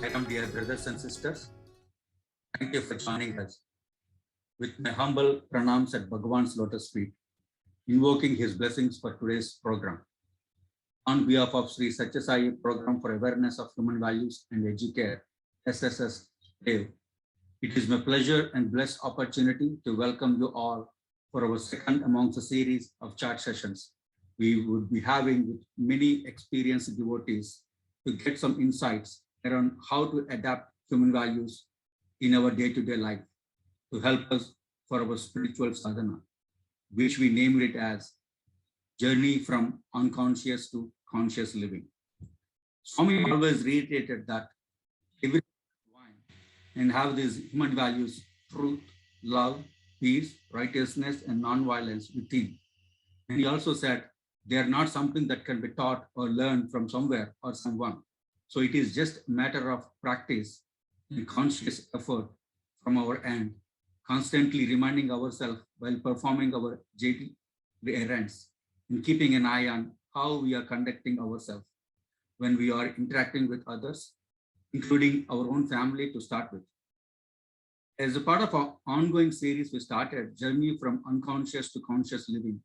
Sairam, dear brothers and sisters. Thank you for joining us. With my humble pranams at Bhagavan's lotus feet, invoking his blessings for today's program. On behalf of Sri Satya Sai Program for Awareness of Human Values and Educare, SSS, it is my pleasure and blessed opportunity to welcome you all for our second amongst a series of chat sessions we would be having with many experienced devotees to get some insights around how to adapt human values in our day-to-day life to help us for our spiritual sadhana, which we named it as Journey from Unconscious to Conscious Living. Swami always reiterated that everyone is divine and have these human values, truth, love, peace, righteousness, and non-violence within. And he also said, they are not something that can be taught or learned from somewhere or someone. So it is just a matter of practice and conscious effort from our end, constantly reminding ourselves while performing our daily errands and keeping an eye on how we are conducting ourselves when we are interacting with others, including our own family to start with. As a part of our ongoing series, we started Journey from Unconscious to Conscious Living.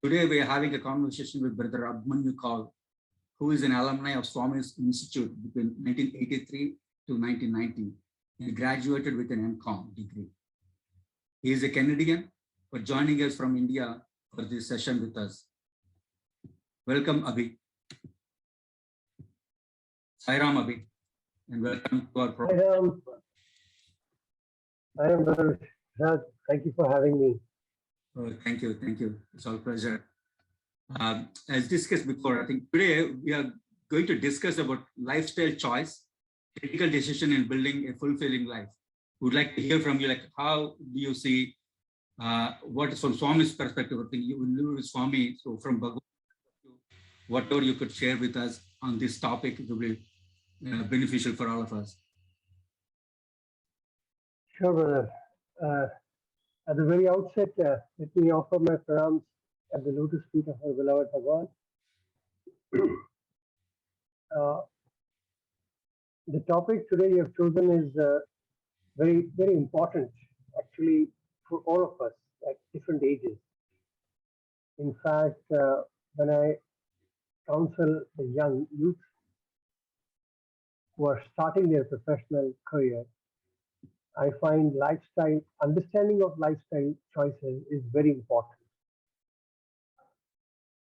Today, we are having a conversation with Brother Abhimanyu Kaul, who is an alumni of Swami's Institute between 1983 to 1990 and graduated with an MCom degree. He is a Canadian, but joining us from India for this session with us. Welcome, Abhi. Sairam, Abhi, and welcome to our program. Sairam, Brother Raj, thank you for having me. Oh, thank you. It's our pleasure. As discussed before, I think today we are going to discuss about lifestyle choice, critical decision in building a fulfilling life. Would like to hear from you, like how do you see what is from Swami's perspective? I think you will live with Swami, so from Bhagavan, whatever you could share with us on this topic, it will be beneficial for all of us. Sure, brother. At the very outset, let me offer my pranams at the lotus feet of our beloved Bhagavan. The topic today you have chosen is very, very important, actually, for all of us at different ages. In fact, when I counsel the young youth who are starting their professional career, I find understanding of lifestyle choices is very important.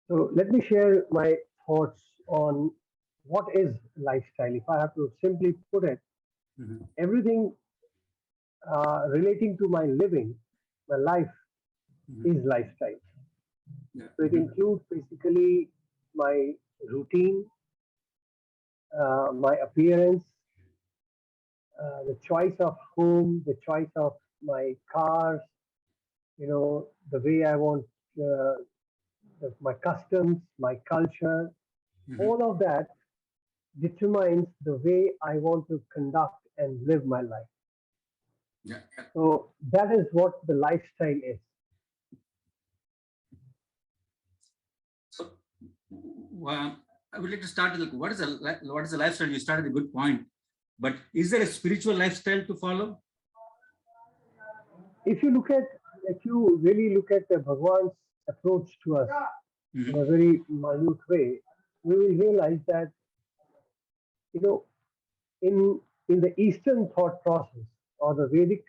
So let me share my thoughts on what is lifestyle. If I have to simply put it, everything relating to my living, my life is lifestyle. Yeah. So it includes basically my routine, my appearance, the choice of home, the choice of my cars, the way I want my customs, my culture, all of that determines the way I want to conduct and live my life. Yeah. So that is what the lifestyle is. So, well, I would like to start with what is the lifestyle? You started a good point, but is there a spiritual lifestyle to follow? If you really look at Bhagwan's approach to us in a very minute way, we will realize that in the Eastern thought process or the Vedic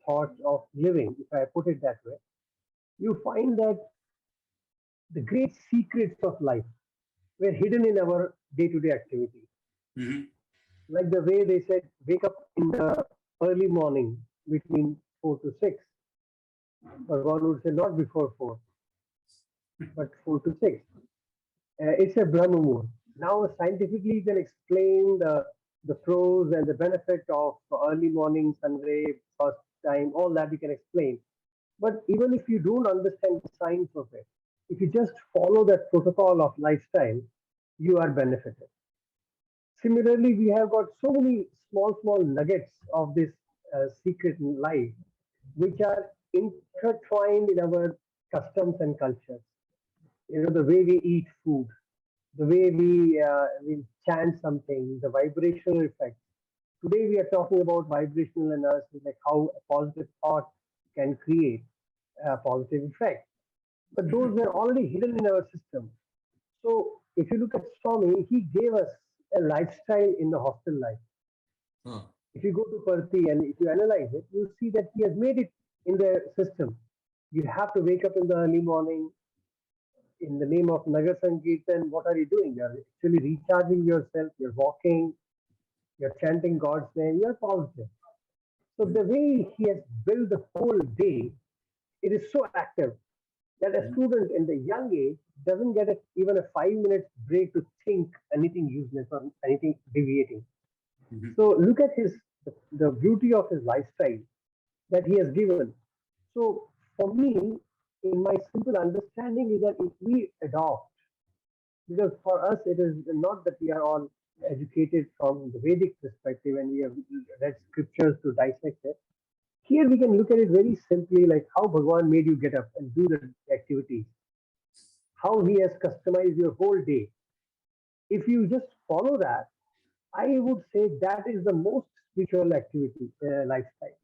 thought of living, if I put it that way, you find that the great secrets of life were hidden in our day-to-day activity. Like the way they said, wake up in the early morning between 4 to 6. Bhagavan would say not before 4, but 4 to 6. It's a Brahma Muhurt. Now scientifically you can explain the pros and the benefit of early morning, sunray, first time, all that you can explain. But even if you don't understand the science of it, if you just follow that protocol of lifestyle, you are benefited. Similarly, we have got so many small nuggets of this secret in life, which are intertwined in our customs and cultures. The way we eat food, the way we chant something, the vibrational effect. Today we are talking about vibrational analysis, like how a positive thought can create a positive effect. But those were already hidden in our system. So if you look at Swami, he gave us a lifestyle in the hostel life. Oh, If you go to Parthi and if you analyze it, you see that he has made it in the system. You have to wake up in the early morning in the name of Nagar Sankirtan. What are you doing? You're actually recharging yourself, you're walking, you're chanting God's name, you're positive. So the way he has built the whole day, it is so active that a student in the young age doesn't get even a 5 minutes break to think anything useless or anything deviating. mhm. So look at the beauty of his lifestyle that he has given. So for me, in my simple understanding is that if we adopt, because for us it is not that we are all educated from the Vedic perspective and we have read scriptures to dissect it. Here we can look at it very simply, like how Bhagwan made you get up and do the activities, how he has customized your whole day. If you just follow that, I would say that is the most spiritual activity, lifestyle.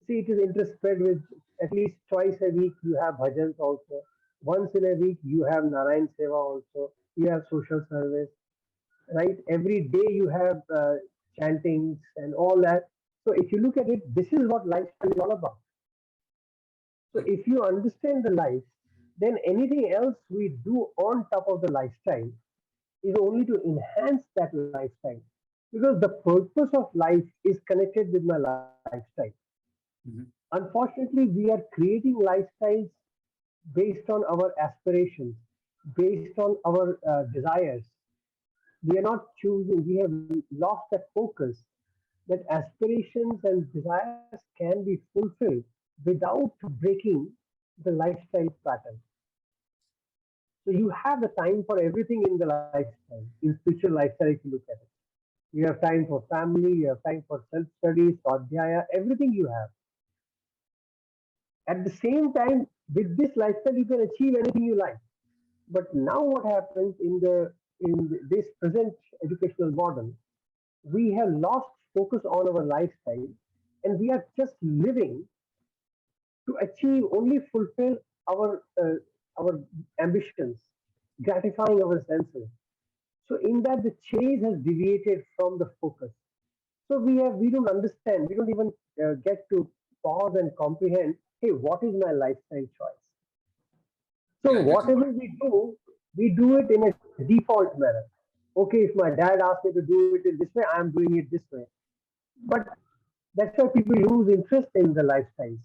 See, it is interspread with at least twice a week you have bhajans also. Once in a week you have Narayan Seva also. You have social service, right? Every day you have chantings and all that. So if you look at it, this is what lifestyle is all about. So if you understand the life, then anything else we do on top of the lifestyle is only to enhance that lifestyle. Because the purpose of life is connected with my lifestyle. Mhm. Unfortunately, we are creating lifestyles based on our aspirations, based on our desires. We are not choosing, we have lost that focus that aspirations and desires can be fulfilled without breaking the lifestyle pattern. So you have the time for everything in the lifestyle, in spiritual lifestyle, if you look at it. You have time for family, you have time for self-study, swadhyaya, everything you have. At the same time, with this lifestyle, you can achieve anything you like. But now what happens in this present educational model, we have lost focus on our lifestyle and we are just living to achieve only fulfill our ambitions, gratifying our senses. So in that the chase has deviated from the focus. So we don't understand, we don't even get to pause and comprehend, hey, what is my lifestyle choice? So Yeah, exactly. whatever we do it in a default manner. Okay, if my dad asked me to do it in this way, I'm doing it this way. But that's why people lose interest in the lifestyles.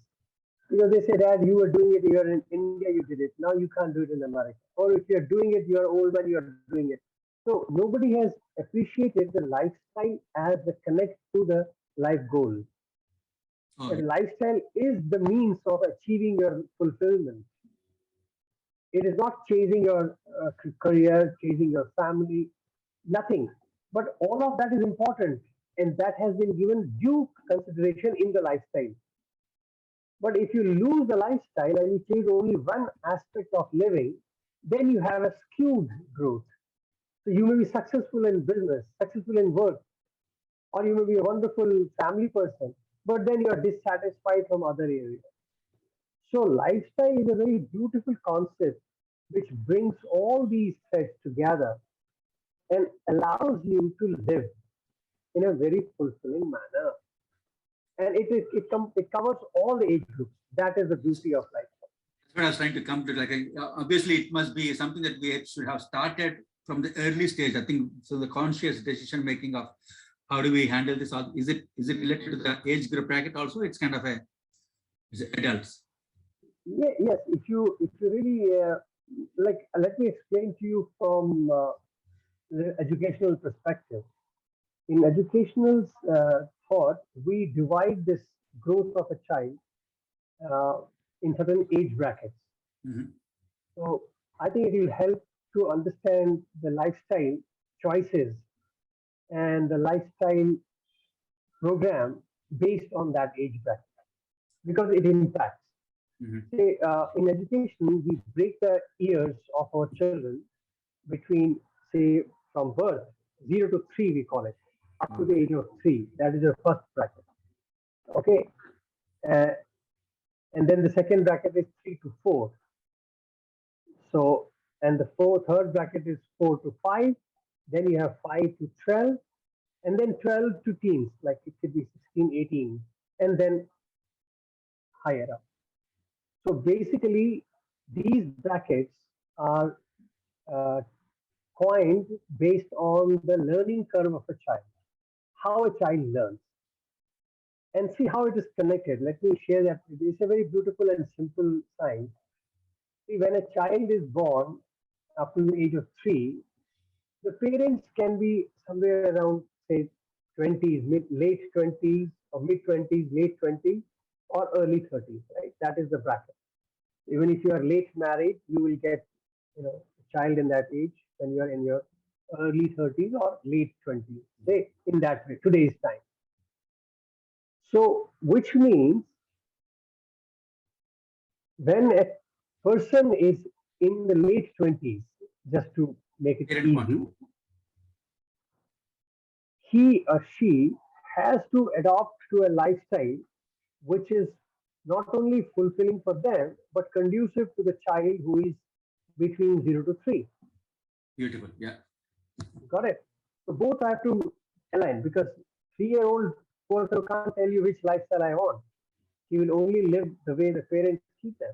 Because they say, Dad, you were doing it, you're in India, you did it. Now you can't do it in America. Or if you're doing it, you're old man, you're doing it. So nobody has appreciated the lifestyle as the connect to the life goal. Oh, That lifestyle is the means of achieving your fulfillment. It is not chasing your career, chasing your family, nothing. But all of that is important, and that has been given due consideration in the lifestyle. But if you lose the lifestyle and you change only one aspect of living, then you have a skewed growth. So you may be successful in business, successful in work, or you may be a wonderful family person, but then you are dissatisfied from other areas. So lifestyle is a very beautiful concept which brings all these threads together and allows you to live in a very fulfilling manner. And it covers all the age groups. That is the beauty of life. that's what I was trying to come to. Like, obviously, it must be something that we should have started from the early stage. I think so. The conscious decision making of how do we handle this? Is it related to the age group bracket also? It's kind of a is it adults. Yes, if you really let me explain to you from the educational perspective. In educational thought, we divide this growth of a child uh, in certain age brackets. Mhm. So I think it will help to understand the lifestyle choices and the lifestyle program based on that age bracket because it impacts. Mhm. Say in education, we break the ears of our children between, say, from birth, 0 to 3, we call it, up to the Okay. age of 3. That is the first bracket. Okay. Uh, and then the second bracket is 3 to 4. So, and the third bracket is 4 to 5. Then you have 5 to 12, and then 12 to teens, like it could be 16, 18, and then higher up. So basically, these brackets are uh, coined based on the learning curve of a child, how a child learns, and see how it is connected. Let me share that. It's a very beautiful and simple science. See, when a child is born up to the age of 3, the parents can be somewhere around, say, 20s, late 20s, or mid 20s, late 20s, or early 30s, right? That is the bracket. Even if you are late married, you will get, a child in that age when you are in your early 30s or late 20s, say, in that way, today's time. So, which means when a person is in the late 20s, just to make it Parent easy, contribute. he or she has to adopt to a lifestyle which is not only fulfilling for them but conducive to the child who is between 0 to 3. Beautiful. Yeah. Got it? So both have to align, because 3-year-old poor fellow can't tell you which lifestyle I want. He will only live the way the parents keep them.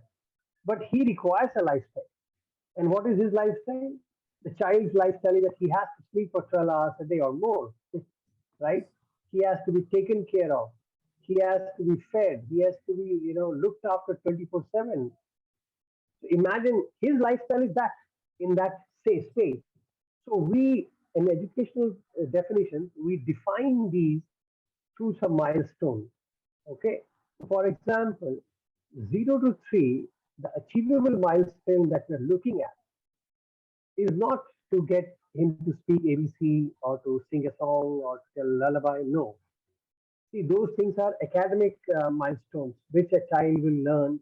But he requires a lifestyle. And what is his lifestyle? The child's lifestyle is that he has to sleep for 12 hours a day or more, right? He has to be taken care of. He has to be fed. He has to be, looked after 24/7. So imagine his lifestyle is that, in that say space. So we, in educational definitions, we define these through some milestones. Okay. For example, 0 to 3, the achievable milestone that we're looking at is not to get him to speak ABC or to sing a song or to tell a lullaby. No. See, those things are academic milestones which a child will learn.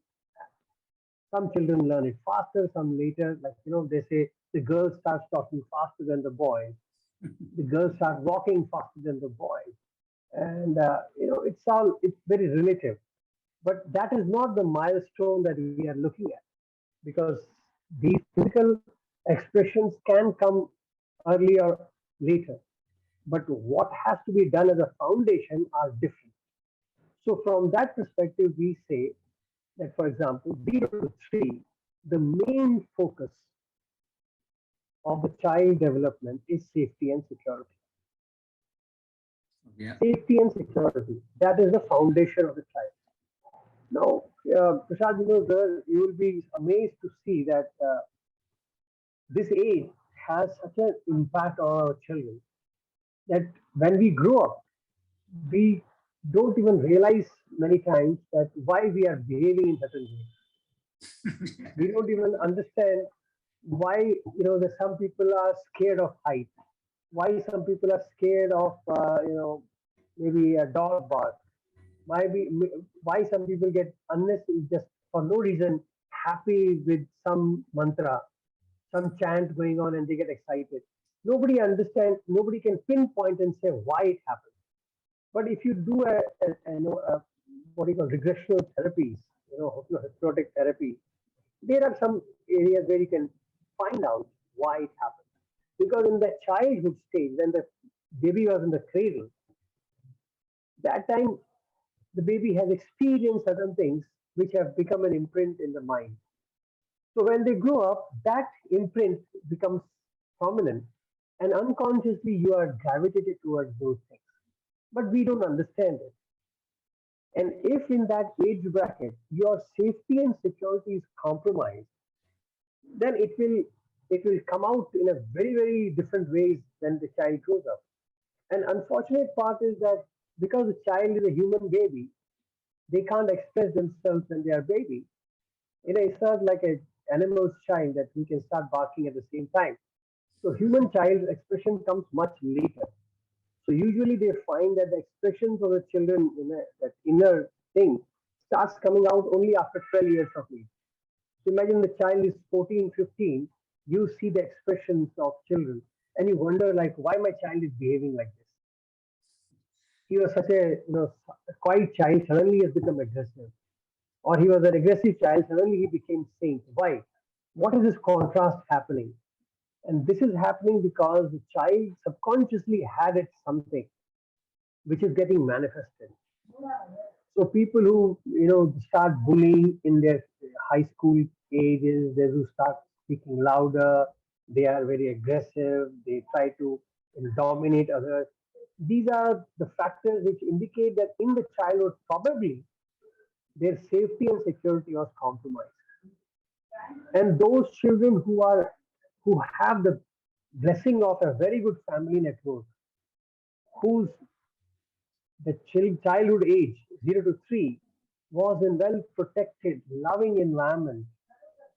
Some children learn it faster, some later. Like, they say the girl starts talking faster than the boys. The girls start walking faster than the boys. And, it's very relative. But that is not the milestone that we are looking at, because these physical expressions can come early or later. But what has to be done as a foundation are different. So, from that perspective, we say that, for example, 0 to 3, the main focus of the child development is safety and security. Yeah. Safety and security, that is the foundation of the child. Now, Prasad, you will be amazed to see that this age has such an impact on our children that when we grow up, we don't even realize many times that why we are behaving in certain ways. We don't even understand why, that some people are scared of height, why some people are scared of maybe a dog bark, why some people get unnecessary, just for no reason, happy with some mantra, some chant going on, and they get excited. Nobody understands, nobody can pinpoint and say why it happens. But if you do a what you call regressional therapies, hypnotic therapy, there are some areas where you can find out why it happens. Because in the childhood stage, when the baby was in the cradle, that time the baby has experienced certain things which have become an imprint in the mind. So when they grow up, that imprint becomes prominent, and unconsciously you are gravitated towards those things. But we don't understand it. And if in that age bracket your safety and security is compromised, then it will come out in a very, very different ways when the child grows up. And unfortunate part is that because the child is a human baby, they can't express themselves when they are baby. It's not like a animal's child that we can start barking at the same time. So human child's expression comes much later. So usually they find that the expressions of the children, that inner thing, starts coming out only after 12 years of age. So imagine the child is 14, 15. You see the expressions of children, and you wonder like why my child is behaving like this. He was such a quiet child, suddenly has become aggressive, or he was an aggressive child, suddenly he became saint. Why? What is this contrast happening? And this is happening because the child subconsciously had it something which is getting manifested. So people who start bullying in their high school ages, they who start speaking louder, they are very aggressive, they try to dominate others. These are the factors which indicate that in the childhood probably their safety and security was compromised. And those children who have the blessing of a very good family network, whose the childhood age 0 to 3 was in well protected, loving environment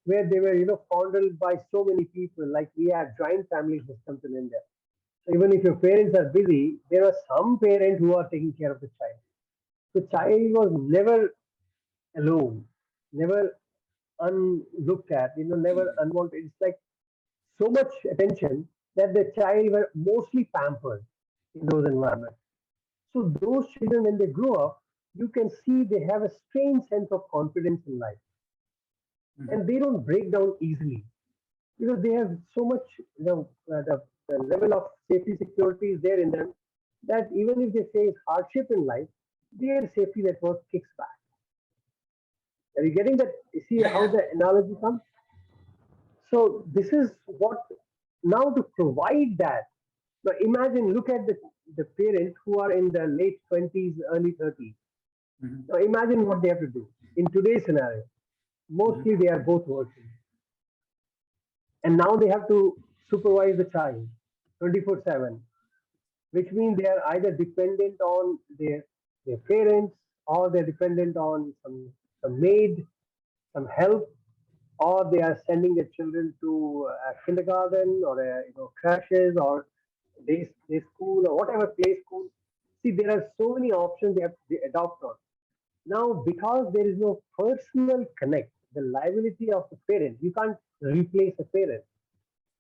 where they were fondled by so many people. Like we had joint family systems in India. So even if your parents are busy, there are some parents who are taking care of the child. The child was never alone, never unlooked at, never unwanted. It's like so much attention that the child were mostly pampered in those environments. So those children, when they grow up, you can see they have a strange sense of confidence in life, Mhm. and they don't break down easily because they have so much, the level of safety security is there in them that even if they face hardship in life, their safety network kicks back. Are you getting that? You see Yeah, how yeah. the analogy comes? So this is what now to provide that. Now imagine, look at the parents who are in the late 20s, early 30s. Mhm. Now imagine what they have to do in today's scenario. Mhm. Mostly they are both working, and now they have to supervise the child 24/7, which means they are either dependent on their parents, or they're dependent on some maid, some help, or they are sending their children to a kindergarten or a crashes or day school or whatever play school. See, there are so many options they have to adopt on. Now, because there is no personal connect, the liability of the parent, you can't replace a parent.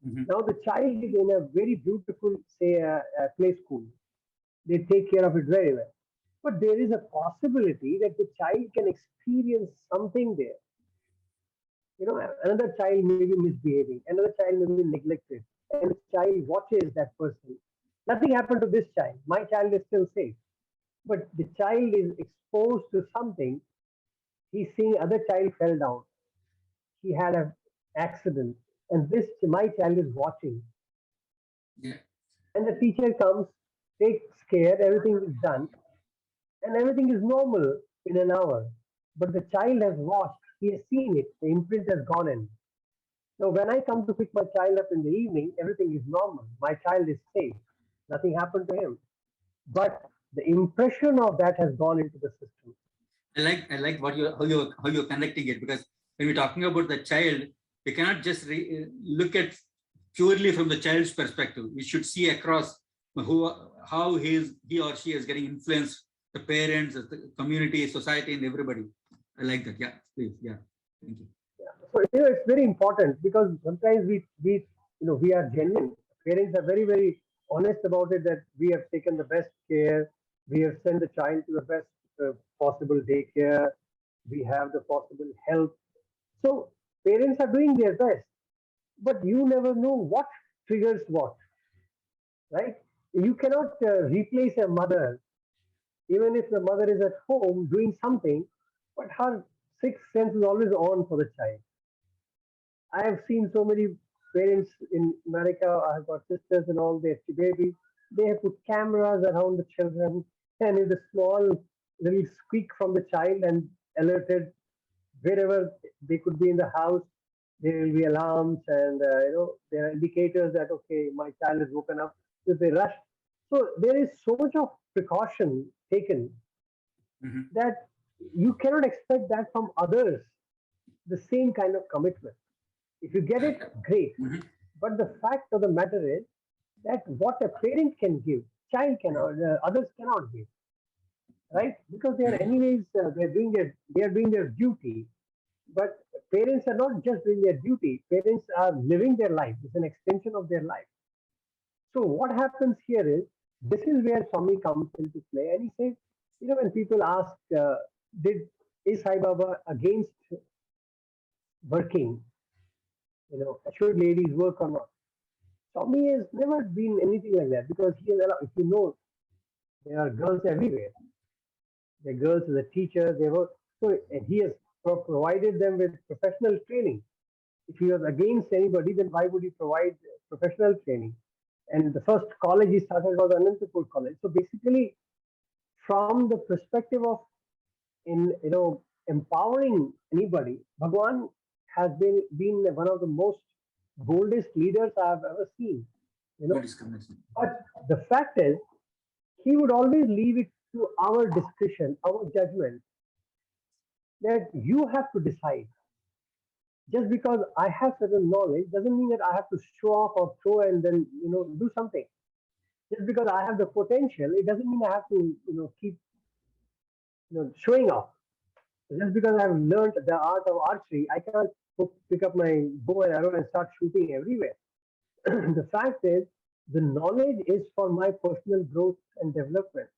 Mhm. Now, the child is in a very beautiful, say, a play school. They take care of it very well. But there is a possibility that the child can experience something there. Another child may be misbehaving, another child may be neglected, and the child watches that person. Nothing happened to this child. My child is still safe. But the child is exposed to something. He's seeing other child fell down. He had an accident, and this my child is watching. Yeah. And the teacher comes, takes care, everything is done, and everything is normal in an hour. But the child has watched, he has seen it, the imprint has gone in. So when I come to pick my child up in the evening, everything is normal. My child is safe. Nothing happened to him. But the impression of that has gone into the system. I like what you how you're connecting it, because when we're talking about the child, we cannot just look at purely from the child's perspective. We should see across who how he or she is getting influenced, the parents, the community, society, and everybody. I like that. Yeah, please. Yeah, thank you. So it's very important because sometimes we are genuine. Parents are very very honest about it that we have taken the best care. We have sent the child to the best possible daycare. We have the possible help. So parents are doing their best, but you never know what triggers what, right? You cannot replace a mother, even if the mother is at home doing something, but her sixth sense is always on for the child. I have seen so many parents in America. I have got sisters and all their babies. They have put cameras around the children, and if the small little squeak from the child and alerted wherever they could be in the house, there will be alarms, and there are indicators that okay, my child is woken up. So they rush. So there is so much of precaution taken Mhm. that you cannot expect that from others. The same kind of commitment. If you get it, great. Mhm. But the fact of the matter is that what a parent can give, child cannot, others cannot give, right? Because they are Mhm. anyways they are doing their duty. But parents are not just doing their duty, parents are living their life. It's an extension of their life. So what happens here is, this is where Swami comes into play, and he says, when people ask, did is Sai Baba against working? Should ladies work or not? Swami has never been anything like that, because he is allowed. If you know, there are girls everywhere. The girls as a teacher, they work. So and he has provided them with professional training. If he was against anybody, then why would he provide professional training? And the first college he started was Anantapur College. So basically, from the perspective of in empowering anybody, Bhagwan has been one of the most boldest leaders I've ever seen. You Good know, discrimination. but the fact is, he would always leave it to our discretion, our judgment, that you have to decide. Just because I have certain knowledge doesn't mean that I have to show off or throw and then do something. Just because I have the potential, it doesn't mean I have to keep showing off. Just because I've learned the art of archery, I can't pick up my bow and arrow and start shooting everywhere. The fact is, the knowledge is for my personal growth and development.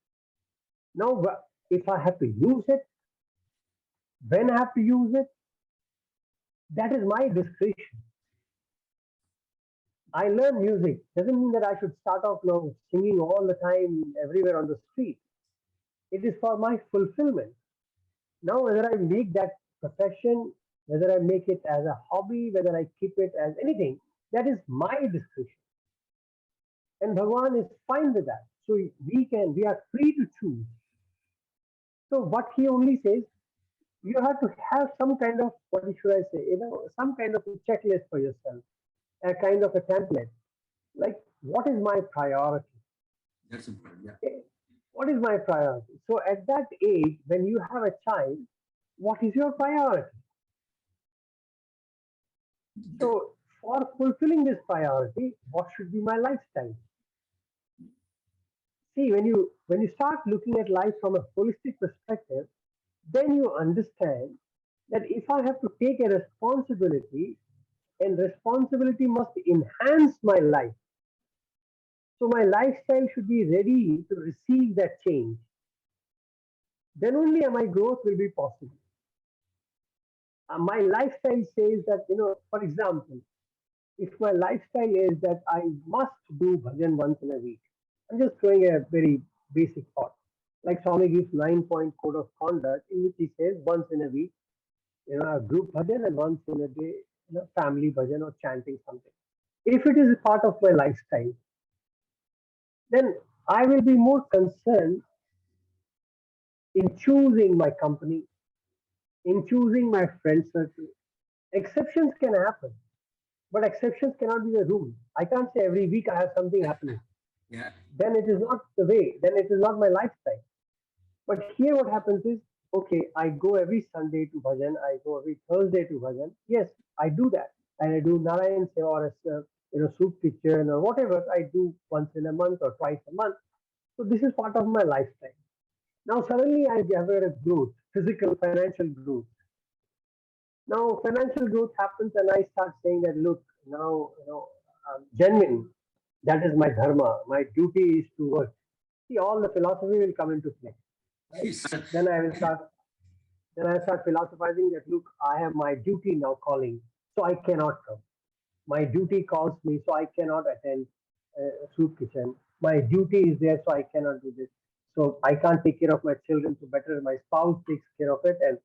Now, if I have to use it, when I have to use it, that is my discretion. I learn music doesn't mean that I should start off now singing all the time everywhere on the street. It is for my fulfillment. Now, whether I make that profession, whether I make it as a hobby, whether I keep it as anything, that is my discretion. And Bhagwan is fine with that. So we are free to choose. So what he only says, you have to have some kind of, what should I say, some kind of a checklist for yourself, a kind of a template. Like, what is my priority? That's important. Yeah. Okay? What is my priority? So at that age, when you have a child, what is your priority? So for fulfilling this priority, what should be my lifestyle? See, when you start looking at life from a holistic perspective, then you understand that if I have to take a responsibility, and responsibility must enhance my life. So my lifestyle should be ready to receive that change. Then only my growth will be possible. My lifestyle says that, for example, if my lifestyle is that I must do bhajan once in a week, I'm just throwing a very basic thought. Like Swami gives 9-point code of conduct in which he says once in a week, a group bhajan, and once in a day, family bhajan or chanting something. If it is a part of my lifestyle, then I will be more concerned in choosing my company, in choosing my friend circle. Exceptions can happen, but exceptions cannot be the rule. I can't say every week I have something happening. Yeah. Then it is not the way, then it is not my lifestyle. But here what happens is, okay, I go every Sunday to bhajan, I go every Thursday to bhajan. Yes, I do that. And I do Narayan Seva or soup kitchen or whatever I do once in a month or twice a month. So this is part of my lifestyle. Now suddenly I gather a growth, physical, financial growth. Now financial growth happens, and I start saying that, look, now genuine. That is my dharma. My duty is to work. See, all the philosophy will come into play, right? Yes. Then I will start. Then I start philosophizing that, look, I have my duty now calling, so I cannot come. My duty calls me, so I cannot attend soup kitchen. My duty is there, so I cannot do this. So I can't take care of my children, so better my spouse takes care of it, and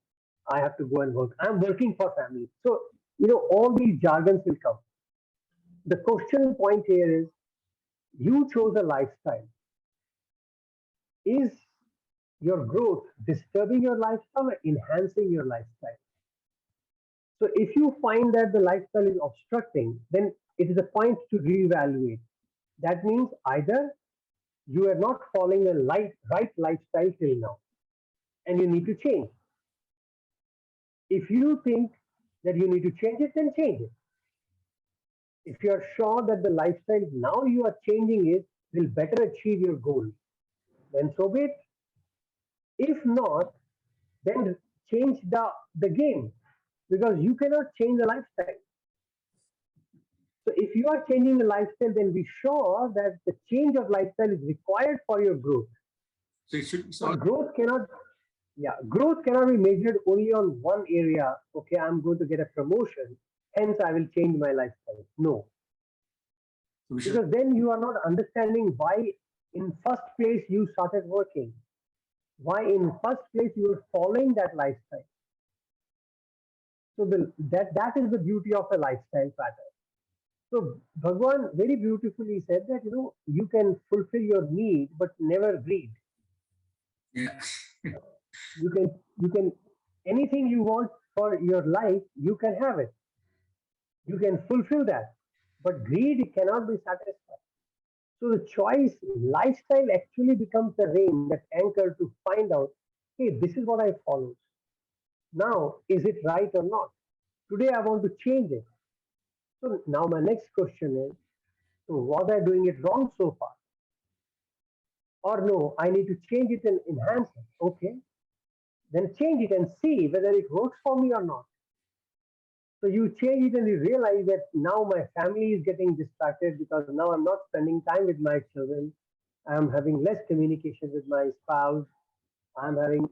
I have to go and work. I'm working for family. So, all these jargons will come. The question point here is, you chose a lifestyle. Is your growth disturbing your lifestyle or enhancing your lifestyle? So if you find that the lifestyle is obstructing, then it is a point to reevaluate. That means either you are not following a right lifestyle till now and you need to change. If you think that you need to change it, then change it. If you are sure that the lifestyle now you are changing it will better achieve your goal, then so be it. If not, then change the game. because you cannot change the lifestyle. So if you are changing the lifestyle, then be sure that the change of lifestyle is required for your growth. So it should, But growth cannot be measured only on one area. Okay, I'm going to get a promotion, hence I will change my lifestyle. No, we should, because then you are not understanding why in first place you started working, why in first place you were following that lifestyle. So that is the beauty of a lifestyle pattern. So Bhagwan very beautifully said that you can fulfill your need but never greed. yeah. You can anything you want for your life, you can have it. You can fulfill that, but greed cannot be satisfied. So the choice lifestyle actually becomes the rein, that anchor to find out, hey, this is what I follow. Now, is it right or not? Today I want to change it. So now my next question is, so was I doing it wrong so far? Or no, I need to change it and enhance it. Okay, then change it and see whether it works for me or not. So you change it and you realize that now my family is getting distracted because now I'm not spending time with my children. I'm having less communication with my spouse. I'm having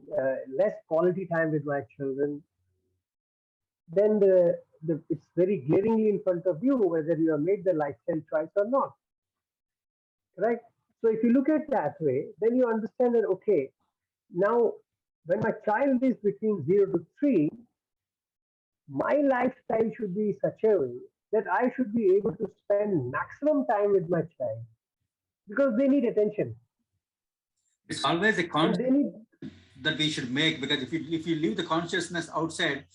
less quality time with my children. Then it's very glaringly in front of you whether you have made the lifestyle choice or not. Correct? So if you look at that way, then you understand that okay, now when my child is between 0 to 3, my lifestyle should be such a way that I should be able to spend maximum time with my child because they need attention It's always a and they need. that we should make, because if you leave the consciousness outside,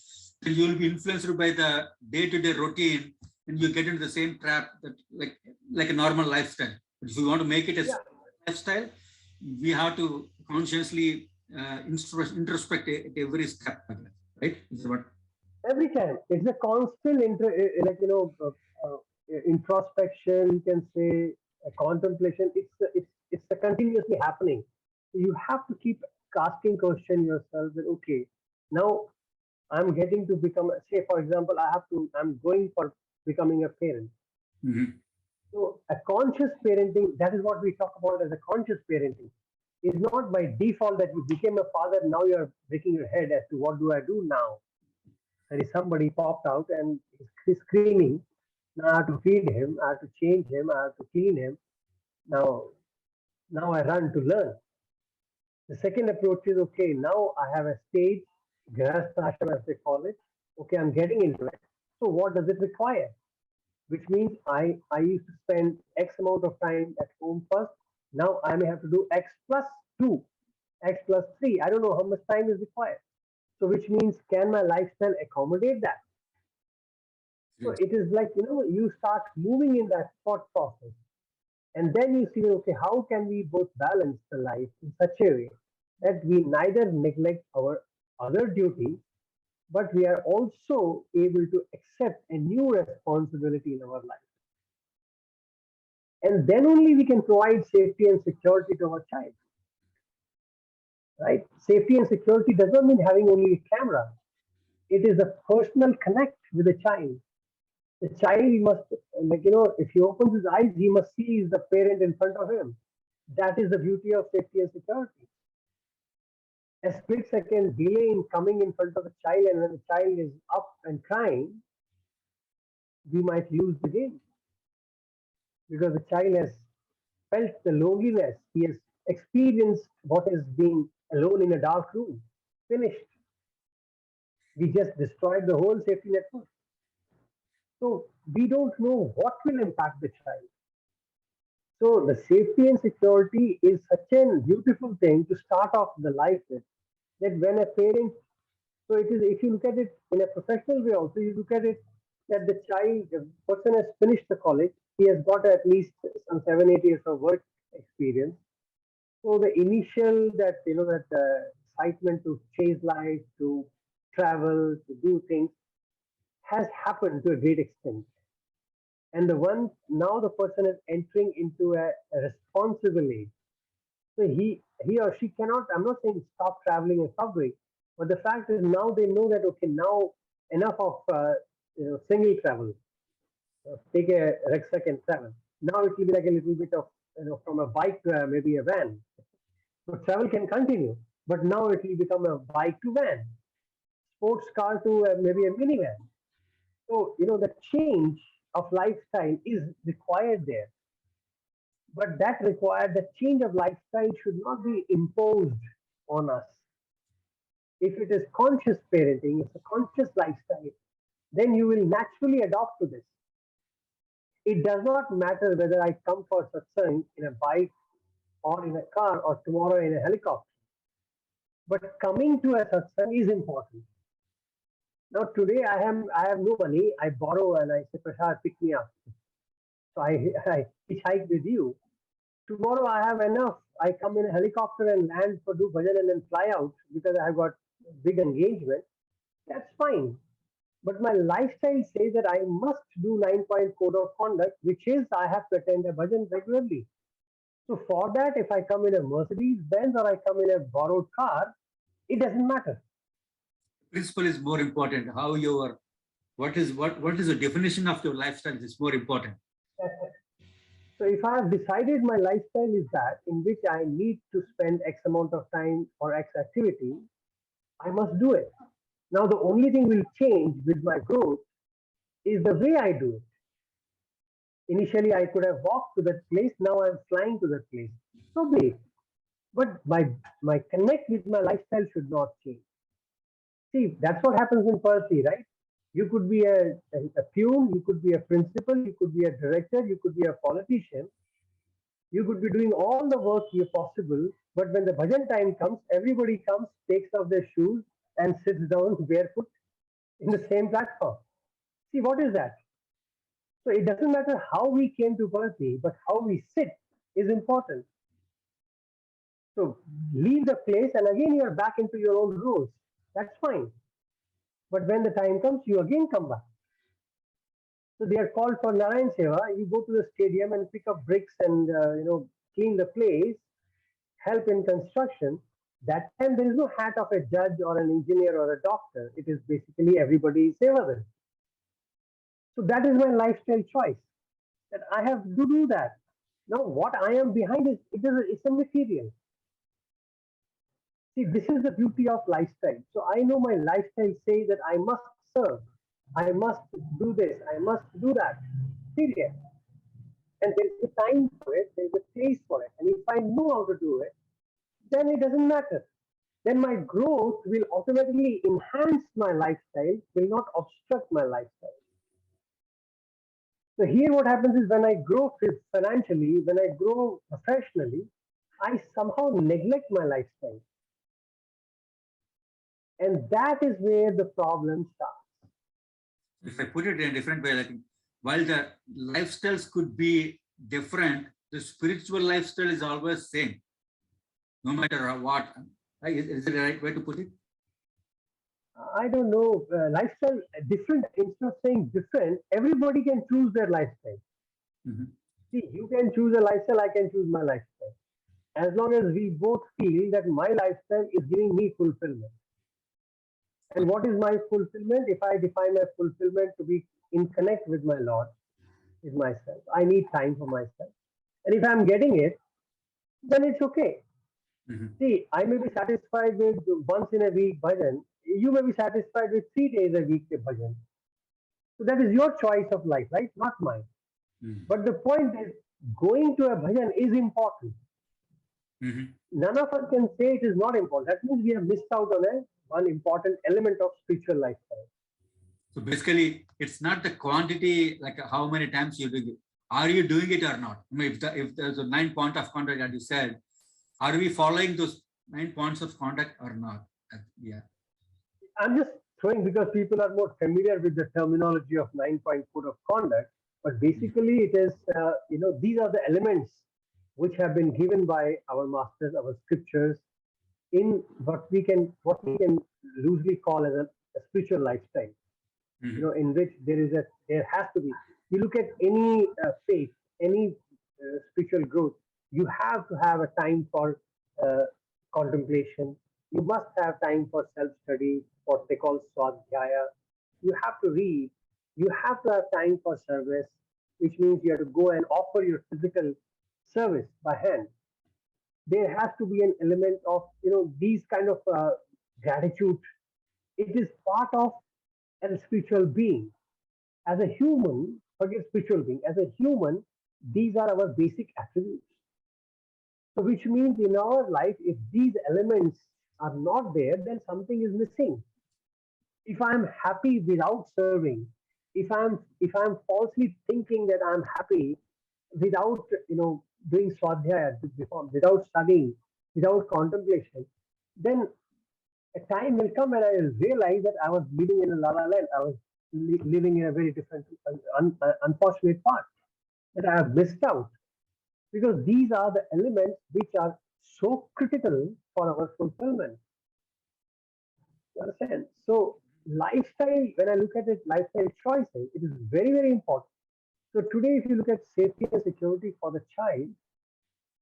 then you will be influenced by the day-to-day routine and you get into the same trap that like a normal lifestyle. But if we want to make it a Yeah, lifestyle, we have to consciously introspect at every step, right? This is what. every time it's a constant introspection. You can say a contemplation. It's a continuously happening. So you have to keep asking question yourself that okay, now I'm getting to become. Say for example, I'm going for becoming a parent. Mhm. So a conscious parenting, that is what we talk about as a conscious parenting, is not by default that you became a father, now you're breaking your head as to what do I do now. There is somebody popped out and he's screaming. Now I have to feed him, I have to change him, I have to clean him. Now, now I run to learn. The second approach is okay, now I have a stage, grahasthashram as they call it. Okay, I'm getting into it. So what does it require? Which means I used to spend X amount of time at home first. Now I may have to do X plus 2, X plus 3. I don't know how much time is required. So which means can my lifestyle accommodate that? So it is like, you start moving in that thought process. And then you see, okay, how can we both balance the life in such a way that we neither neglect our other duties, but we are also able to accept a new responsibility in our life. And then only we can provide safety and security to our child, right? Safety and security does not mean having only a camera. It is a personal connect with the child. The child must, if he opens his eyes, he must see the parent in front of him. That is the beauty of safety and security. A split second delay in coming in front of the child, and when the child is up and crying, we might lose the game because the child has felt the loneliness. He has experienced what is being alone in a dark room. Finished. We just destroyed the whole safety network. So we don't know what will impact the child. So the safety and security is such a beautiful thing to start off the life with. That when a parent, so it is, if you look at it in a professional way also, you look at it that the person has finished the college, he has got at least some 7, 8 years of work experience. So the initial that excitement to chase life, to travel, to do things has happened to a great extent. And the one now the person is entering into a responsible age. So he or she cannot. I'm not saying stop traveling and stop doing, but the fact is now they know that okay, now enough of single travel. Take a rucksack and travel. Now it will be like a little bit of from a bike to maybe a van. But travel can continue. But now it will become a bike to van, sports car to maybe a minivan. So the change of lifestyle is required there. But that required the change of lifestyle should not be imposed on us. If it is conscious parenting, it's a conscious lifestyle, then you will naturally adopt to this. It does not matter whether I come for satsang in a bike or in a car or tomorrow in a helicopter. But coming to a satsang is important. Now today I have no money. I borrow and I say, Prashad, pick me up. So I hitchhike with you. Tomorrow I have enough. I come in a helicopter and land for do bhajan and then fly out because I have got big engagement. That's fine. But my lifestyle says that I must do 9-point code of conduct, which is I have to attend a bhajan regularly. So for that, if I come in a Mercedes Benz or I come in a borrowed car, it doesn't matter. Principle is more important. How your what is the definition of your lifestyle is more important. So if I have decided my lifestyle is that in which I need to spend X amount of time for X activity, I must do it. Now the only thing will change with my growth is the way I do it. Initially, I could have walked to that place. Now I'm flying to that place. So be it. But my connect with my lifestyle should not change. See, that's what happens in policy, right? You could be a peon, you could be a principal, you could be a director, you could be a politician. You could be doing all the work here possible, but when the bhajan time comes, everybody comes, takes off their shoes, and sits down barefoot in the same platform. See, what is that? So it doesn't matter how we came to Bharati, but how we sit is important. So leave the place, and again you are back into your own rules. That's fine. But when the time comes, you again come back. So they are called for Narayan Seva. You go to the stadium and pick up bricks and clean the place, help in construction. That time there is no hat of a judge or an engineer or a doctor. It is basically everybody Sevadan. So that is my lifestyle choice. That I have to do that. Now what I am behind is it's a material. See, this is the beauty of lifestyle. So I know my lifestyle says that I must serve, I must do this, I must do that. Period. And there is a time for it, there is a place for it. And if I know how to do it, then it doesn't matter. Then my growth will automatically enhance my lifestyle, will not obstruct my lifestyle. So here what happens is when I grow financially, when I grow professionally, I somehow neglect my lifestyle. And that is where the problem starts. If I put it in a different way, like while the lifestyles could be different, the spiritual lifestyle is always same, no matter what. Is it the right way to put it? I don't know, lifestyle different. Instead of saying different, everybody can choose their lifestyle. Mm-hmm. See, you can choose a lifestyle, I can choose my lifestyle. As long as we both feel that my lifestyle is giving me fulfillment. And what is my fulfillment? If I define my fulfillment to be in connect with my Lord, with myself, I need time for myself. And if I'm getting it, then it's okay. Mm-hmm. See, I may be satisfied with once in a week bhajan. You may be satisfied with 3 days a week bhajan. So that is your choice of life, right? Not mine. Mm-hmm. But the point is, going to a bhajan is important. Mm-hmm. None of us can say it is not important. That means we have missed out on one important element of spiritual lifestyle. So basically, it's not the quantity, like how many times you do it. Are you doing it or not? I mean, if there's a 9 point of conduct that you said, are we following those 9 points of conduct or not? Yeah. I'm just throwing because people are more familiar with the terminology of 9-point code of conduct. But basically, it is these are the elements which have been given by our masters, our scriptures, in what we can loosely call as a spiritual lifestyle. Mm-hmm. In which there has to be. You look at any faith, any spiritual growth, you have to have a time for uh, contemplation. You must have time for self-study, what they call swadhyaya. you have to read, you have to have time for service, which means you have to go and offer your physical service by hand. There has to be an element of these kind of gratitude. It is part of a spiritual being. As a human, forget spiritual being. As a human, these are our basic attributes. So, which means in our life, if these elements are not there, then something is missing. If I'm happy without serving, if I'm falsely thinking that I'm happy without doing swadhyaya, without studying, without contemplation, then a time will come when I will realize that I was living in a la la land. I was living in a very different, unfortunate part that I have missed out, because these are the elements which are so critical for our fulfillment. You understand? So lifestyle, when I look at it, lifestyle choices, it is very, very important. So today, if you look at safety and security for the child,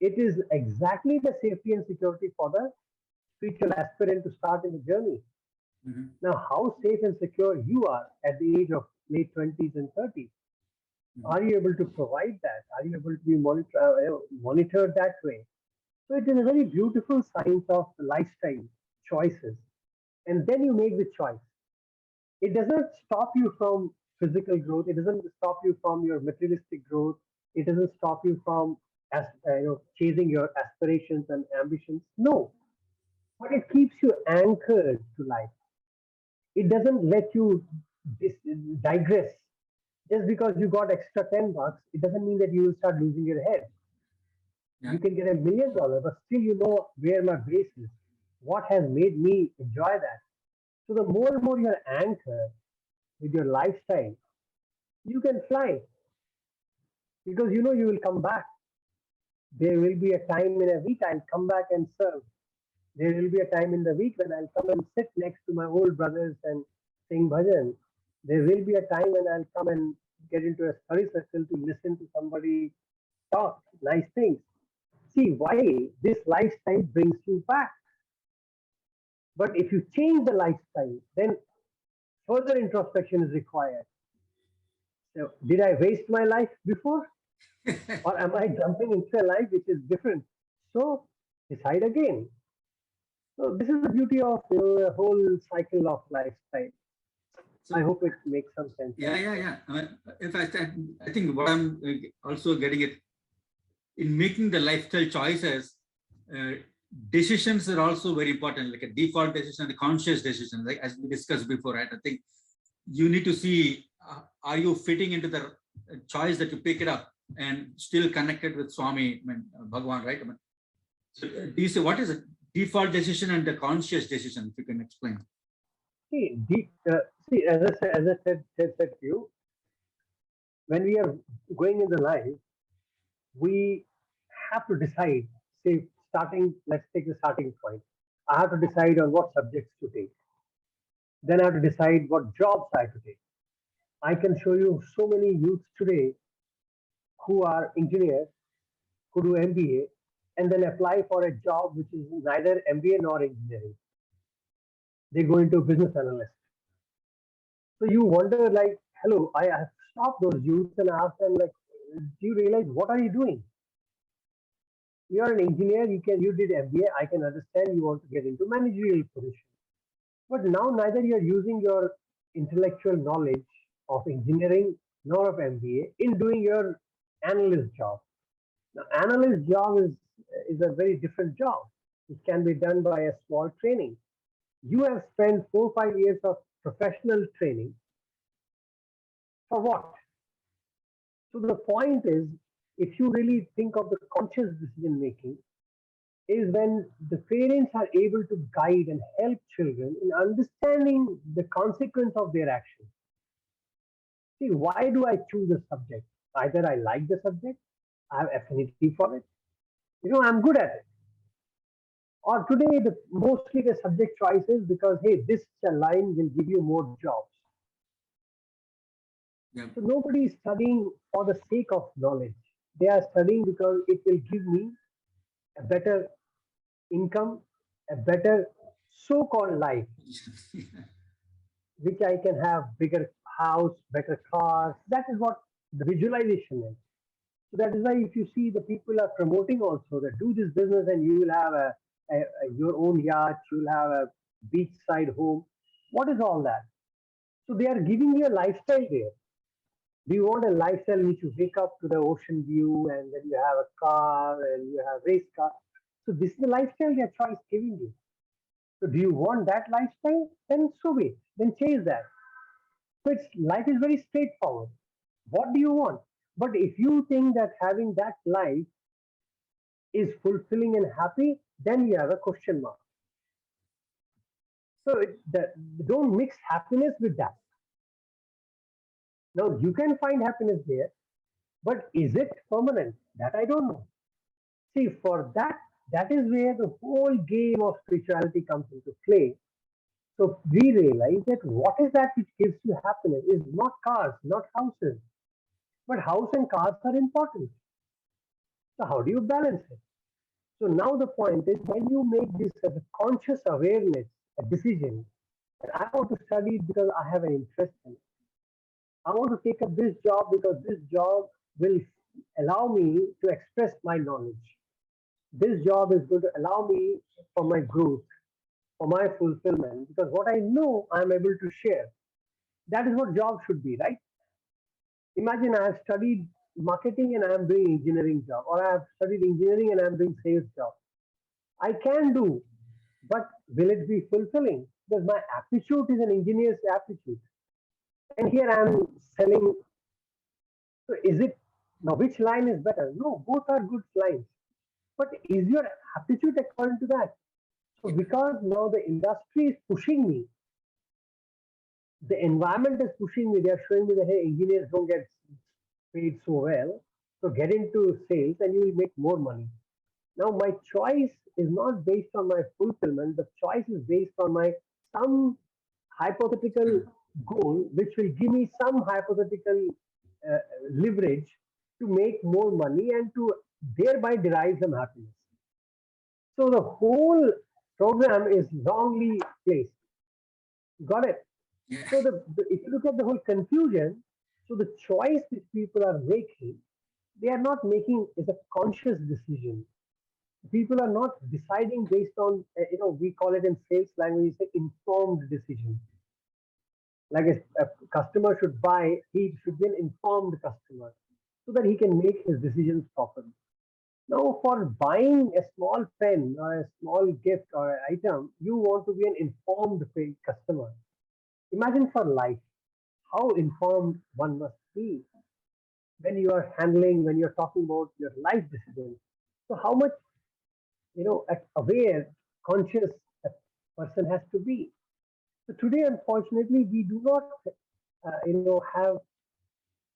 it is exactly the safety and security for the spiritual aspirant to start in the journey. Mhm. Now, how safe and secure you are at the age of late 20s and 30s? Mhm. Are you able to provide that? Are you able to be monitored that way? So it is a very beautiful science of lifestyle choices. And then you make the choice. It doesn't stop you from physical growth. It doesn't stop you from your materialistic growth. It doesn't stop you from chasing your aspirations and ambitions. No, but it keeps you anchored to life. It doesn't let you dis- digress. Just because you got extra $10, it doesn't mean that you will start losing your head. Yeah. You can get $1 million, but still you know where my base is. What has made me enjoy that? So the more and more you're anchored with your lifestyle, you can fly, because you know you will come back. There will be a time in a week I'll come back and serve. There will be a time in the week when I'll come and sit next to my old brothers and sing bhajan. There will be a time when I'll come and get into a study circle to listen to somebody talk nice things. See why this lifestyle brings you back. But if you change the lifestyle, then further introspection is required. So, did I waste my life before? Or am I jumping into a life which is different? So, decide again. So, this is the beauty of the whole cycle of lifestyle. I So hope it makes some sense. yeah, yeah, yeah. In fact, I think what I'm also getting it in making the lifestyle choices, uh, decisions are also very important, like a default decision, a conscious decision, like as we discussed before, right? I think you need to see, are you fitting into the choice that you pick it up and still connected with Swami, I mean, Bhagwan, right? I mean, so, do you say what is a default decision and the conscious decision, if you can explain? See, as I said to you, when we are going in the life, we have to decide. Say, let's take the starting point. I have to decide on what subjects to take. Then I have to decide what jobs I have to take. I can show you so many youths today who are engineers, who do MBA, and then apply for a job which is neither MBA nor engineering. They go into business analyst. So you wonder, like, hello, I have stopped those youths and asked them, like, do you realize what are you doing? You are an engineer. You did MBA. I can understand you want to get into managerial position, but now neither you are using your intellectual knowledge of engineering nor of MBA in doing your analyst job. Now, analyst job is a very different job. It can be done by a small training. You have spent 4 or 5 years of professional training for what? So the point is, if you really think of the conscious decision making, is when the parents are able to guide and help children in understanding the consequence of their actions. See, why do I choose a subject? Either I like the subject, I have affinity for it, I'm good at it. Or today, mostly the subject choices because hey, this line will give you more jobs. Yeah. So nobody is studying for the sake of knowledge. They are studying because it will give me a better income, a better so-called life. which I can have bigger house, better cars. That is what the visualization is. So that is why if you see the people are promoting also that do this business and you will have your own yacht, you will have a beachside home. What is all that? So they are giving you a lifestyle there. Do you want a lifestyle in which you wake up to the ocean view and then you have a car and you have race car? So this is the lifestyle they are trying giving you. So do you want that lifestyle? Then so be it. Then chase that. So it's life is very straightforward. What do you want? But if you think that having that life is fulfilling and happy, then you have a question mark. So don't mix happiness with that. Now you can find happiness there, but is it permanent? That I don't know. See, for that, that is where the whole game of spirituality comes into play. So we realize that what is that which gives you happiness is not cars, not houses, but house and cars are important. So how do you balance it? So now the point is when you make this as a conscious awareness, a decision, and I want to study it because I have an interest in it. I want to take up this job because this job will allow me to express my knowledge. This job is going to allow me for my growth, for my fulfillment, because what I know I'm able to share. That is what job should be, right? Imagine I have studied marketing and I am doing engineering job, or I have studied engineering and I am doing sales job. I can do, but will it be fulfilling? Because my aptitude is an engineer's aptitude. And here I am selling. So is it now which line is better? No, both are good lines. But is your aptitude according to that? So because now the industry is pushing me, the environment is pushing me, they are showing me that hey, engineers don't get paid so well. So get into sales and you will make more money. Now my choice is not based on my fulfillment. The choice is based on my some hypothetical goal, which will give me some hypothetical uh, leverage to make more money and to thereby derive some happiness. So the whole program is wrongly placed. Got it? Yeah. So if you look at the whole confusion, so the choice which people are making, they are not making is a conscious decision. People are not deciding based on we call it in sales language, it's an informed decision. Like a customer should buy, he should be an informed customer so that he can make his decisions properly. Now, for buying a small pen or a small gift or an item, you want to be an informed customer. Imagine for life, how informed one must be when you are handling, when you're talking about your life decisions. So, how much aware, conscious a person has to be. So today, unfortunately, we do not, have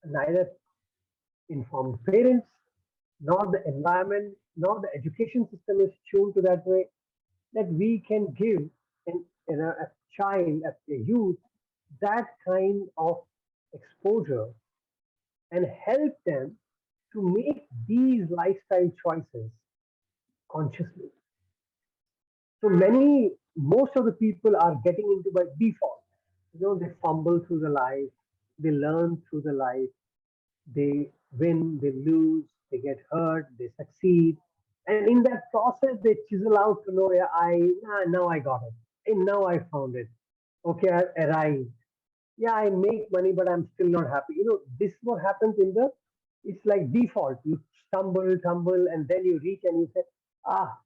neither informed parents, nor the environment, nor the education system is tuned to that way that we can give a child, a youth, that kind of exposure and help them to make these lifestyle choices consciously. So most of the people are getting into by default. They fumble through the life, they learn through the life, they win, they lose, they get hurt, they succeed, and in that process, they chisel out to know, yeah, now I got it, and now I found it. Okay, I arrived. Yeah, I make money, but I'm still not happy. This is what happens in the. It's like default. You stumble, tumble, and then you reach, and you say, ah,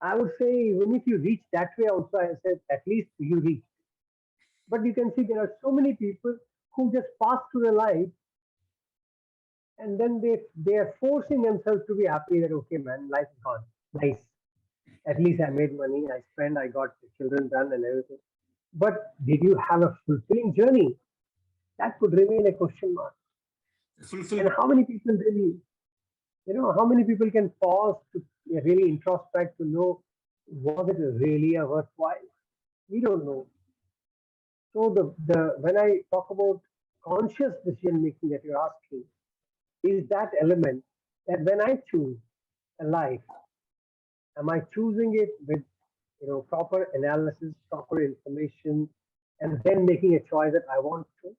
I would say even if you reach that way also, I said at least you reach. But you can see there are so many people who just pass through the life and then they are forcing themselves to be happy that okay man, life is gone. Nice. At least I made money, I spent, I got the children done and everything. But did you have a fulfilling journey? That could remain a question mark. And Fulfillment. how many people really, how many people can pause to really introspect to know was it really a worthwhile? We don't know. So the when I talk about conscious decision making that you're asking, is that element that when I choose a life, am I choosing it with proper analysis, proper information, and then making a choice that I want to.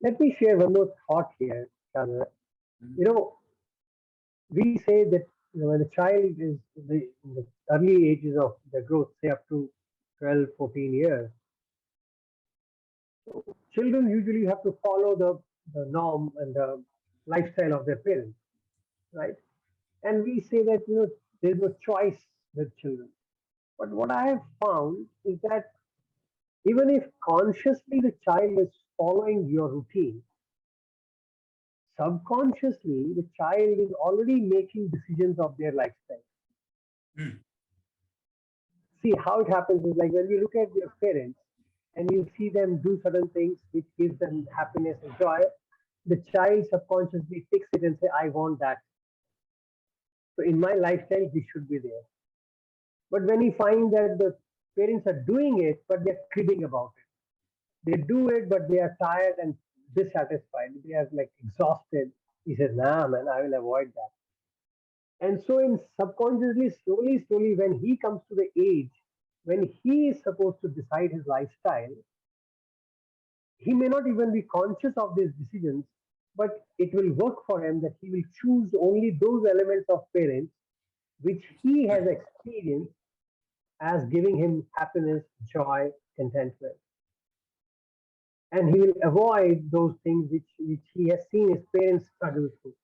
Let me share one more thought here, Chandra. Mhm. You know, we say that when a child is in the early ages of their growth, say up to 12, 14 years, children usually have to follow the norm and the lifestyle of their parents, right? And we say that there's no choice with children. But what I have found is that even if consciously the child is following your routine, subconsciously the child is already making decisions of their lifestyle. Mm. See how it happens is like when you look at your parents and you see them do certain things which gives them happiness and joy, the child subconsciously takes it and say, I want that. So in my lifestyle, this should be there. But when he finds that the parents are doing it, but they're cribbing about it, they do it, but they are tired and dissatisfied. They are like exhausted. He says, nah, man, I will avoid that. And so, in subconsciously, slowly, slowly, when he comes to the age when he is supposed to decide his lifestyle, he may not even be conscious of these decisions, but it will work for him that he will choose only those elements of parents which he has experienced as giving him happiness, joy, contentment. And he will avoid those things which he has seen his parents struggle through.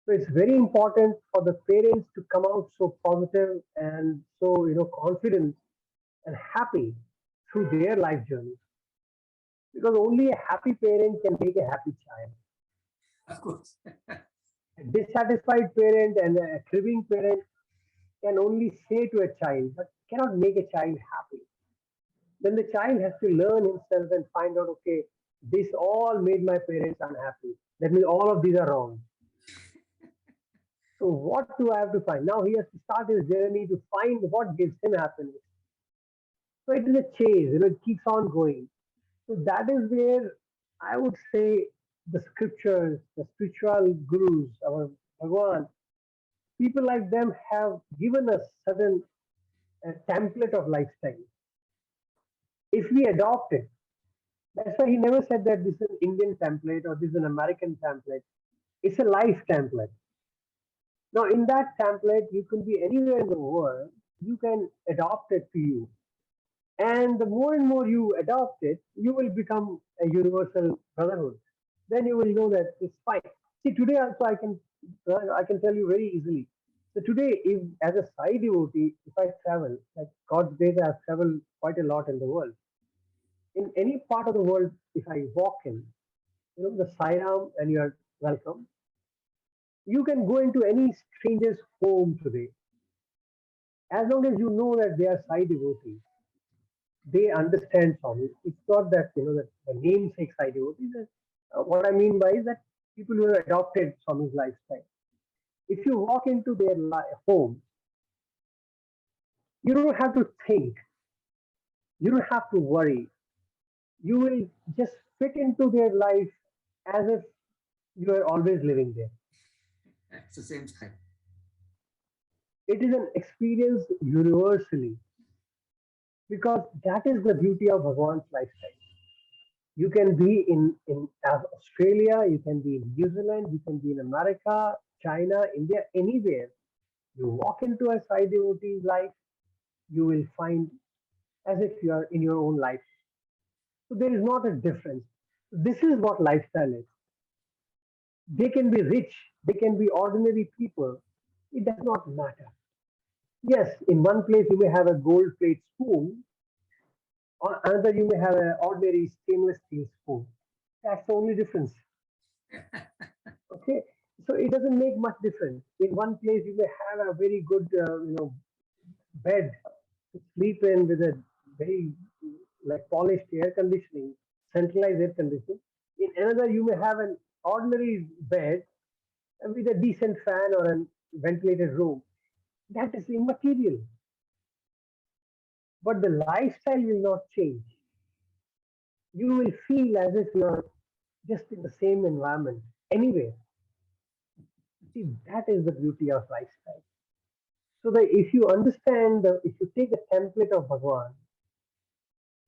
So it's very important for the parents to come out so positive and so confident and happy through their life journey. Because only a happy parent can make a happy child. Of course. A dissatisfied parent and a cribbing parent can only say to a child, but cannot make a child happy. Then the child has to learn himself and find out, okay, this all made my parents unhappy. That means all of these are wrong. So what do I have to find? Now he has to start his journey to find what gives him happiness. So it is a chase, it keeps on going. So that is where I would say the scriptures, the spiritual gurus, our Bhagwan, people like them have given us certain template of lifestyle. If we adopt it, that's why he never said that this is an Indian template or this is an American template. It's a life template. Now, in that template, you can be anywhere in the world, you can adopt it to you. And the more and more you adopt it, you will become a universal brotherhood. Then you will know that it's fine. See, today also I can tell you very easily. So today, if as a Sai devotee, if I travel, like God's grace, I have traveled quite a lot in the world. In any part of the world, if I walk in, the Sai Ram and you are welcome. You can go into any stranger's home today, as long as you know that they are Sai devotees. They understand Swami. It's not that that the namesake Sai devotees. What I mean by is that people who have adopted Swami's lifestyle. If you walk into their home, you don't have to think. You don't have to worry. You will just fit into their life as if you are always living there. It's the same style. It is an experience universally because that is the beauty of Bhagwan's lifestyle. You can be in Australia, you can be in New Zealand, you can be in America, China, India, anywhere. You walk into a Sai devotee's life, you will find as if you are in your own life. So there is not a difference. This is what lifestyle is. They can be rich, they can be ordinary people. It does not matter. Yes, in one place you may have a gold plate spoon, or another you may have an ordinary stainless steel spoon. That's the only difference. Okay, so it doesn't make much difference. In one place, you may have a very good, bed to sleep in with a very like polished air conditioning, centralized air conditioning. In another, you may have an ordinary bed with a decent fan or a ventilated room. That is immaterial. But the lifestyle will not change. You will feel as if you're just in the same environment anywhere. See, that is the beauty of lifestyle. So that if you understand, if you take the template of Bhagwan,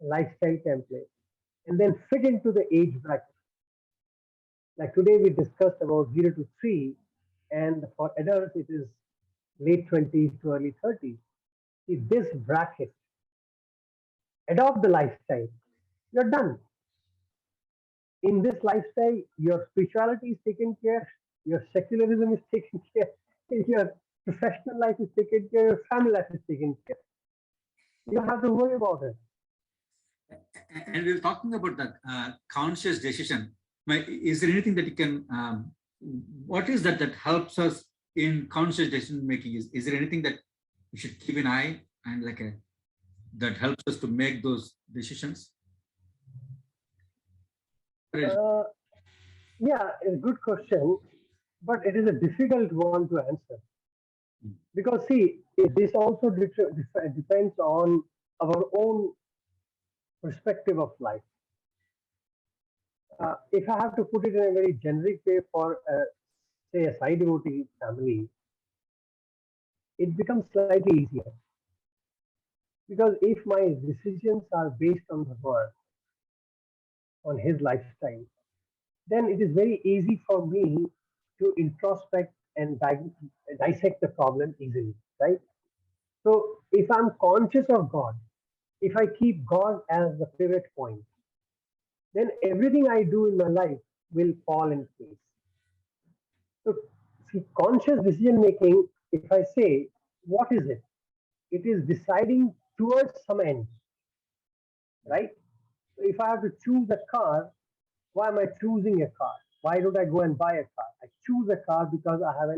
lifestyle template, and then fit into the age bracket. Like today, we discussed about 0 to 3, and for adults, it is late 20s to early 30s. See, this bracket, adopt the lifestyle, you're done. In this lifestyle, your spirituality is taken care, your secularism is taken care, your professional life is taken care, your family life is taken care. You don't have to worry about it. And we're talking about that conscious decision. Is there anything that you can, what is that that helps us in conscious decision making? Is there anything that we should keep an eye and like that helps us to make those decisions? Uh, yeah, it's a good question, but it is a difficult one to answer. Because, see, this also depends on our own perspective of life. If I have to put it in a very generic way for, say, a Sai devotee family, it becomes slightly easier. Because if my decisions are based on the word, on his lifestyle, then it is very easy for me to introspect and dissect the problem easily, right? So if I'm conscious of God, if I keep God as the pivot point, then everything I do in my life will fall in place. So, see, conscious decision making, if I say, what is it? It is deciding towards some end, right? So if I have to choose a car, why am I choosing a car? Why don't I go and buy a car? I choose a car because I have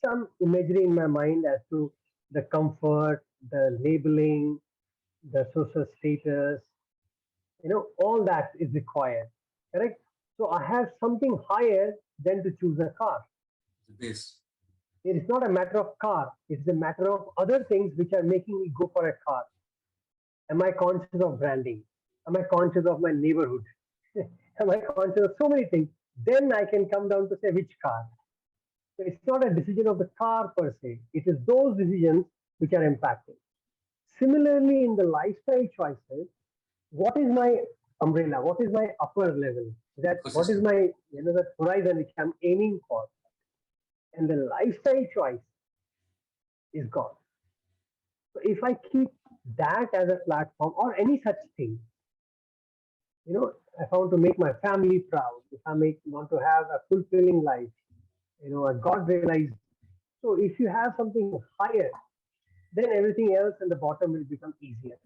some imagery in my mind as to the comfort, the labeling, the social status, all that is required. Correct? So I have something higher than to choose a car. This. It is not a matter of car, it's a matter of other things which are making me go for a car. Am I conscious of branding? Am I conscious of my neighborhood? Am I conscious of so many things? Then I can come down to say which car. So it's not a decision of the car per se, it is those decisions which are impacting. Similarly, in the lifestyle choices, what is my umbrella? What is my upper level? That what is Ecosystem. my the horizon which I'm aiming for? And the lifestyle choice is God. So if I keep that as a platform or any such thing, if I want to make my family proud, if I want to have a fulfilling life, a God realized. So if you have something higher, then everything else in the bottom will become easier.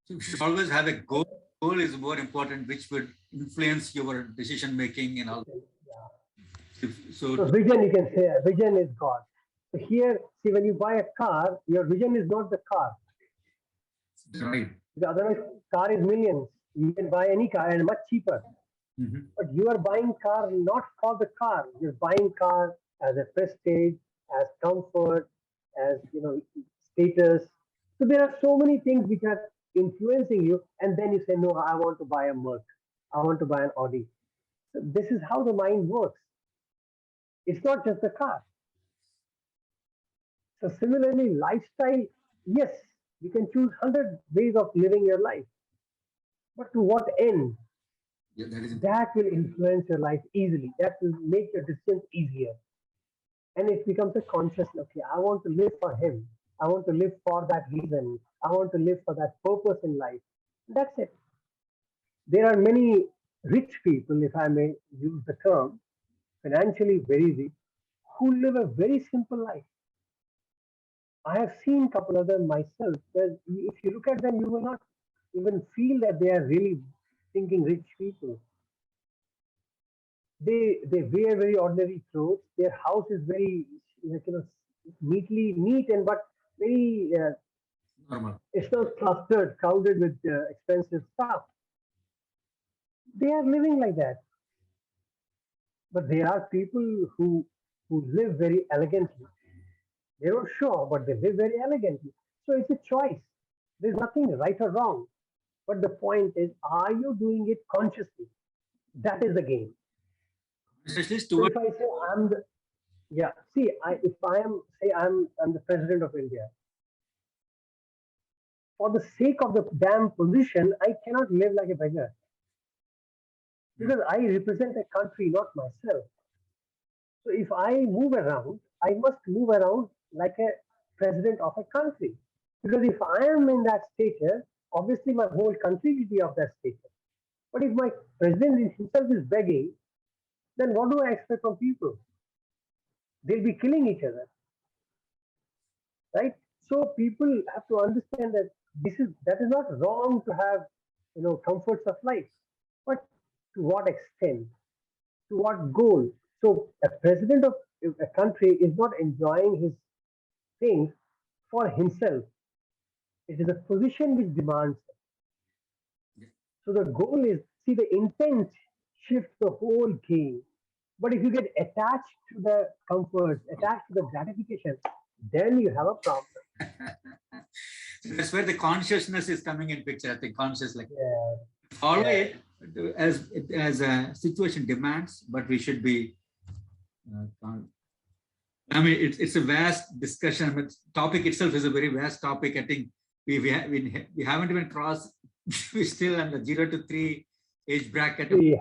So you should always have a goal. Goal is more important, which would influence your decision making and all. Yeah. So So vision, you can say, vision is God. So here, see, when you buy a car, your vision is not the car. right. Because otherwise, car is millions. You can buy any car and much cheaper. Mm-hmm. But you are buying car not for the car. You're buying car as a prestige, as comfort, as status. So there are so many things which are influencing you, and then you say, "No, I want to buy a Merc. I want to buy an Audi." So this is how the mind works. It's not just the car. So similarly, lifestyle, yes, you can choose 100 ways of living your life, but to what end? Yeah, that is important. That will influence your life easily. That will make your decisions easier. And it becomes a conscious, okay, I want to live for him. I want to live for that reason. I want to live for that purpose in life. That's it. There are many rich people, if I may use the term, financially very rich, who live a very simple life. I have seen a couple of them myself. If you look at them, you will not even feel that they are really thinking rich people. They wear very ordinary clothes. Their house is very neat and but very Normal. it's not clustered, crowded with expensive stuff. They are living like that. But there are people who live very elegantly. They don't show, but they live very elegantly. So it's a choice. There's nothing right or wrong. But the point is, are you doing it consciously? That is the game. Especially So towards if I say I'm the yeah, if I am say I'm the president of India, for the sake of the damn position, I cannot live like a beggar because I represent a country, not myself. So if I move around, I must move around like a president of a country. Because if I am in that status, obviously my whole country will be of that status. But if my president himself is begging, then what do I expect from people? They'll be killing each other, right? So people have to understand that that is not wrong to have comforts of life, but to what extent, to what goal? So a president of a country is not enjoying his things for himself. It is a position which demands it. Yeah. So the goal is, see, the intent shifts the whole game. But if you get attached to the comforts, attached to the gratification, then you have a problem. That's where the consciousness is coming in picture. I think conscious, like Yeah, follow yeah, it as a situation demands, but we should be. I mean, it's a vast discussion. I mean, topic itself is a very vast topic. I think we haven't even crossed. We're still on the 0 to 3 age bracket. yeah.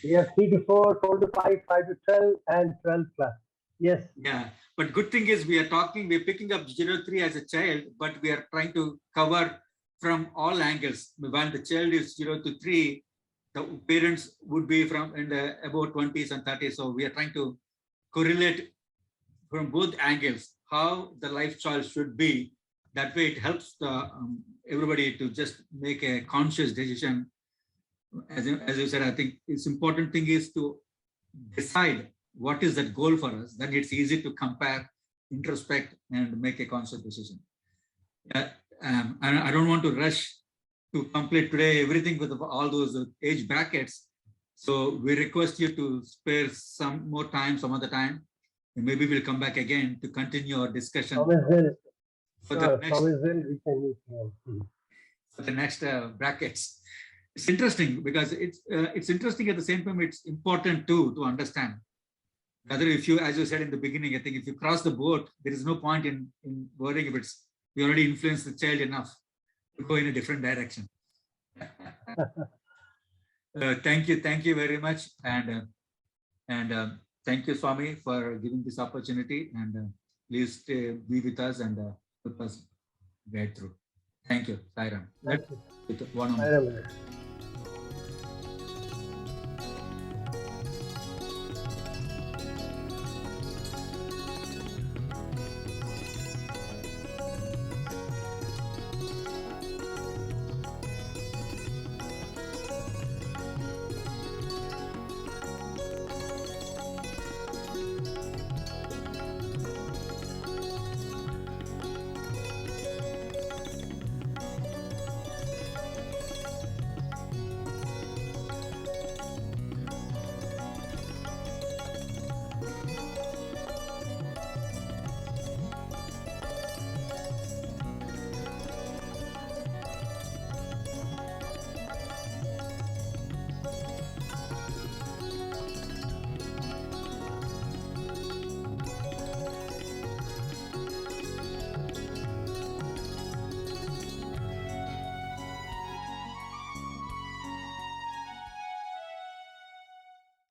We have 3 to 4, 4 to 5, 5 to 12, and 12 plus. Yes. Yeah, but good thing is we're picking up 0 to 3 as a child, but we are trying to cover from all angles. When the child is 0 to 3, the parents would be from in the about 20s and 30s. So we are trying to correlate from both angles how the life choice should be. That way it helps everybody to just make a conscious decision. As you said, I think it's important thing is to decide what is that goal for us. Then it's easy to compare, introspect, and make a conscious decision. I don't want to rush to complete today everything with all those age brackets. So we request you to spare some more time, some other time, and maybe we'll come back again to continue our discussion for the next We can meet here. for the next brackets. It's interesting because it's interesting at the same time. It's important too to understand. Rather, if you, as you said in the beginning, I think if you cross the boat, there is no point in worrying if it's you already influenced the child enough to go in a different direction. Thank you very much, and thank you, Swami, for giving this opportunity. And please be with us and help us guide through. Thank you, Sairam. Thank you. One on.